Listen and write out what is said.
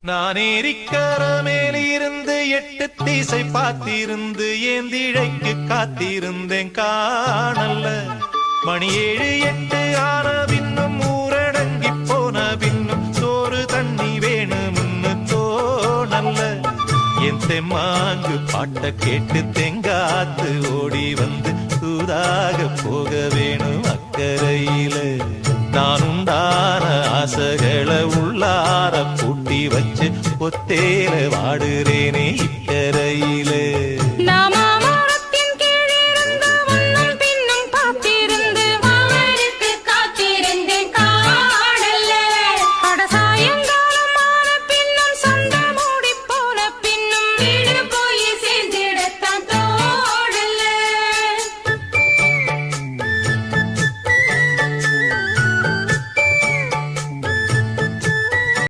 நான் ஏரிக்கர மேலிருந்து 8 திசை பார்த்திருந்து ஏந்திழைக்கு காத்திருந்தேன் காணல்ல. மணி 7 8 ஆன பின்னும் ஊரடங்கி போன பின்னும் சோறு தண்ணி வேணும்னு தோணல்ல. என் தெம்மாங்கு பாட்ட கேட்டு தெங்காத்து ஓடி வந்து சூதாக போக வேணும் அக்கறையில. நான் உண்டான ஆசைகளை உள்ளார பூட்டி வச்சு ஒத்தேல வாடுறேனே.